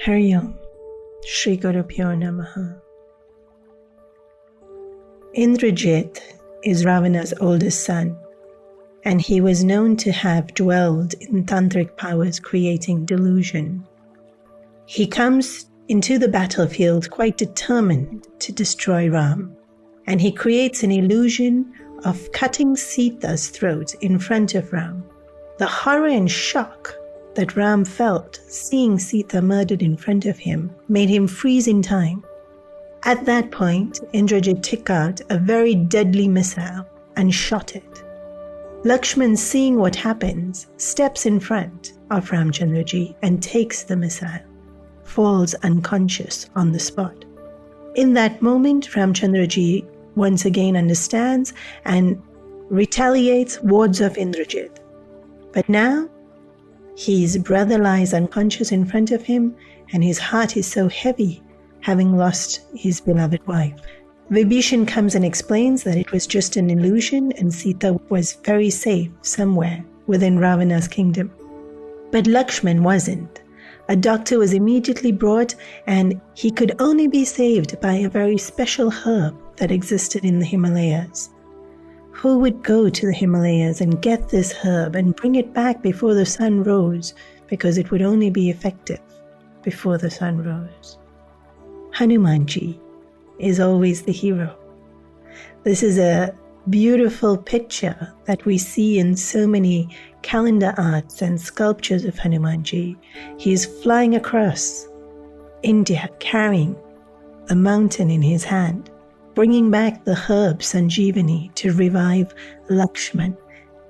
Hari Om, Shri Gurubhyo Namaha. Indrajit is Ravana's oldest son, and he was known to have dwelled in tantric powers creating delusion. He comes into the battlefield quite determined to destroy Ram, and he creates an illusion of cutting Sita's throat in front of Ram. The horror and shock that Ram felt seeing Sita murdered in front of him made him freeze in time. At that point, Indrajit took out a very deadly missile and shot it. Lakshman, seeing what happens, steps in front of Ramchandraji and takes the missile, falls unconscious on the spot. In that moment, Ramchandraji once again understands and retaliates, wards off Indrajit. But now, his brother lies unconscious in front of him, and his heart is so heavy, having lost his beloved wife. Vibhishan comes and explains that it was just an illusion and Sita was very safe somewhere within Ravana's kingdom. But Lakshman wasn't. A doctor was immediately brought, and he could only be saved by a very special herb that existed in the Himalayas. Who would go to the Himalayas and get this herb and bring it back before the sun rose, because it would only be effective before the sun rose? Hanumanji is always the hero. This is a beautiful picture that we see in so many calendar arts and sculptures of Hanumanji. He is flying across India carrying a mountain in his hand, bringing back the herb Sanjeevani to revive Lakshman.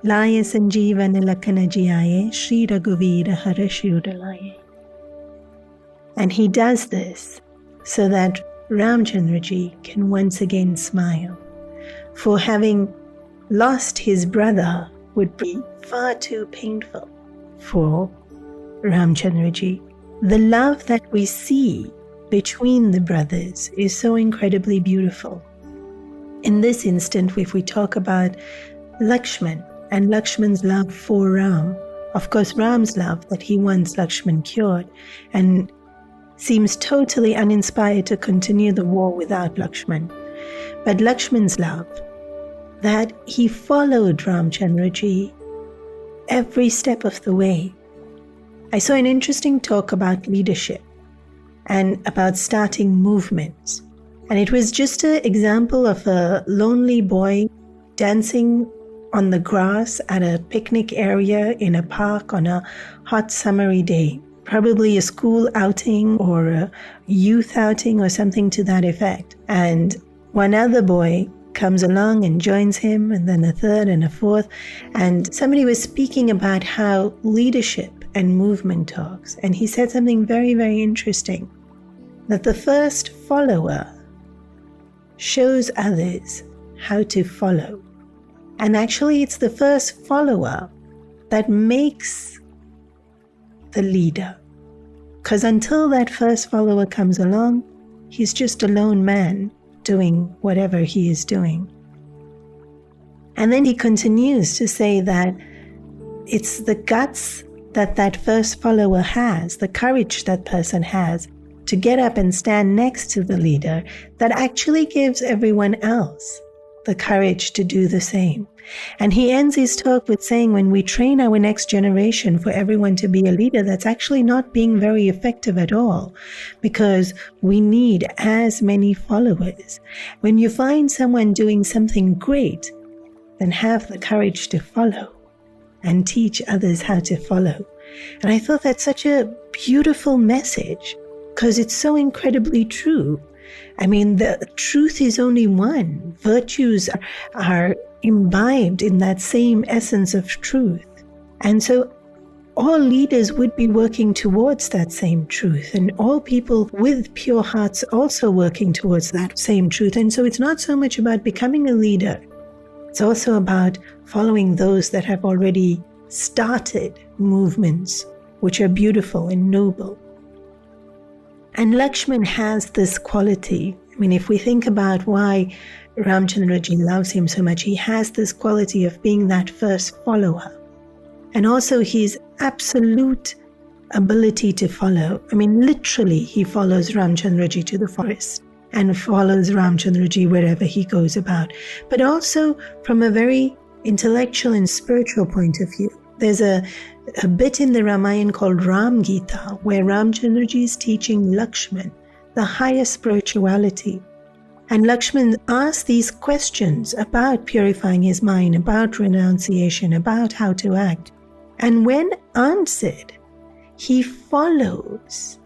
Laya Sanjeevana Lakana Jiyaye Shri Raghuvira Harashudalaye. And he does this so that Ramchandraji can once again smile. For having lost his brother would be far too painful for Ramchandraji. The love that we see between the brothers is so incredibly beautiful. In this instant, if we talk about Lakshman and Lakshman's love for Ram, of course Ram's love that he wants Lakshman cured, and seems totally uninspired to continue the war without Lakshman. But Lakshman's love, that he followed Ramchandraji every step of the way. I saw an interesting talk about leadership and about starting movements. And it was just an example of a lonely boy dancing on the grass at a picnic area in a park on a hot summery day. Probably a school outing or a youth outing or something to that effect. And one other boy comes along and joins him, and then a third and a fourth. And somebody was speaking about how leadership and movement talks. And he said something very, very interesting. That the first follower shows others how to follow. And actually it's the first follower that makes the leader. Because until that first follower comes along, he's just a lone man doing whatever he is doing. And then he continues to say that it's the guts that that first follower has, the courage that person has to get up and stand next to the leader, that actually gives everyone else the courage to do the same. And he ends his talk with saying, when we train our next generation for everyone to be a leader, that's actually not being very effective at all, because we need as many followers. When you find someone doing something great, then have the courage to follow and teach others how to follow. And I thought that's such a beautiful message, because it's so incredibly true. I mean, the truth is only one. Virtues are imbibed in that same essence of truth. And so all leaders would be working towards that same truth, and all people with pure hearts also working towards that same truth. And so it's not so much about becoming a leader. It's also about following those that have already started movements which are beautiful and noble. And Lakshman has this quality. I mean, if we think about why Ramchandraji loves him so much, he has this quality of being that first follower. And also his absolute ability to follow. I mean, literally, he follows Ramchandraji to the forest and follows Ramchandraji wherever he goes about. But also from a very intellectual and spiritual point of view. There's a bit in the Ramayana called Ram Gita, where Ramchandraji is teaching Lakshman the higher spirituality. And Lakshman asks these questions about purifying his mind, about renunciation, about how to act. And when answered, he follows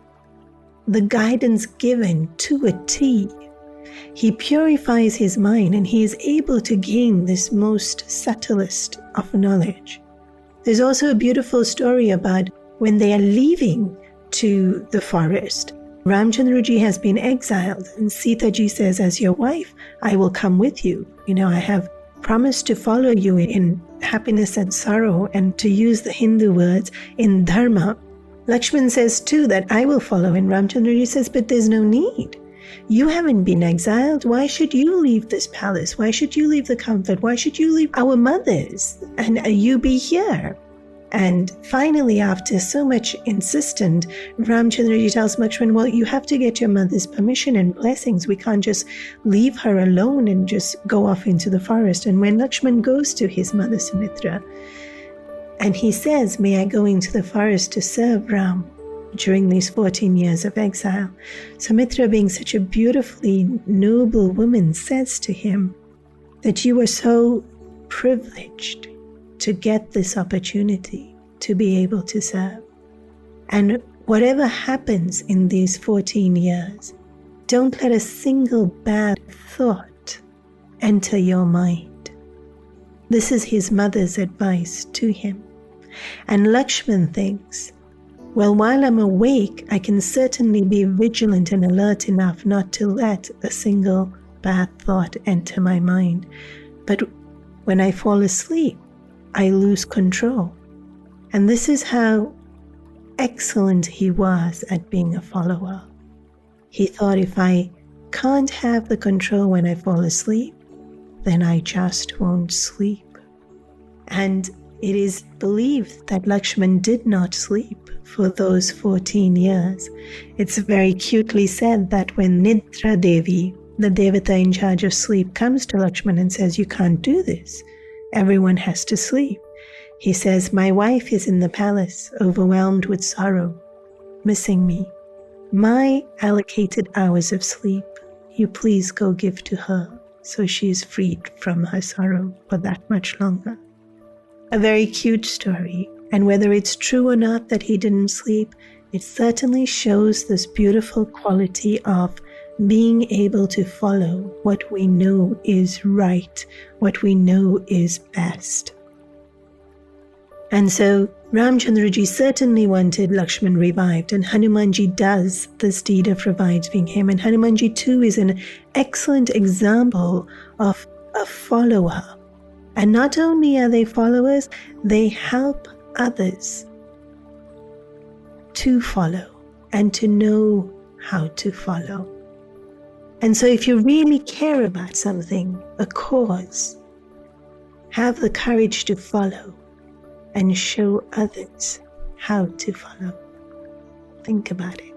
the guidance given to a T. He purifies his mind and he is able to gain this most subtlest of knowledge. There's also a beautiful story about when they are leaving to the forest. Ramchandraji has been exiled and Sita ji says, as your wife, I will come with you. I have promised to follow you in happiness and sorrow, and to use the Hindu words, in dharma. Lakshman says too that I will follow, and Ramchandraji says, but there's no need. You haven't been exiled. Why should you leave this palace? Why should you leave the comfort? Why should you leave our mothers and you be here? And finally, after so much insistence, Ramchandraji tells Lakshman, well, you have to get your mother's permission and blessings. We can't just leave her alone and just go off into the forest. And when Lakshman goes to his mother Sumitra, and he says, may I go into the forest to serve Ram during these 14 years of exile? Sumitra, being such a beautifully noble woman, says to him that you were so privileged to get this opportunity to be able to serve. And whatever happens in these 14 years, don't let a single bad thought enter your mind. This is his mother's advice to him. And Lakshman thinks, well, while I'm awake, I can certainly be vigilant and alert enough not to let a single bad thought enter my mind. But when I fall asleep, I lose control. And this is how excellent he was at being a follower. He thought, if I can't have the control when I fall asleep, then I just won't sleep. And it is believed that Lakshman did not sleep for those 14 years. It's very cutely said that when Nidra Devi, the Devata in charge of sleep, comes to Lakshman and says, you can't do this. Everyone has to sleep. He says, my wife is in the palace, overwhelmed with sorrow, missing me. My allocated hours of sleep, you please go give to her, so she is freed from her sorrow for that much longer. A very cute story, and whether it's true or not that he didn't sleep, it certainly shows this beautiful quality of being able to follow what we know is right, what we know is best. And so Ramchandraji certainly wanted Lakshman revived, and Hanumanji does this deed of reviving him. And Hanumanji too is an excellent example of a follower. And not only are they followers, they help others to follow and to know how to follow. And so if you really care about something, a cause, have the courage to follow and show others how to follow. Think about it.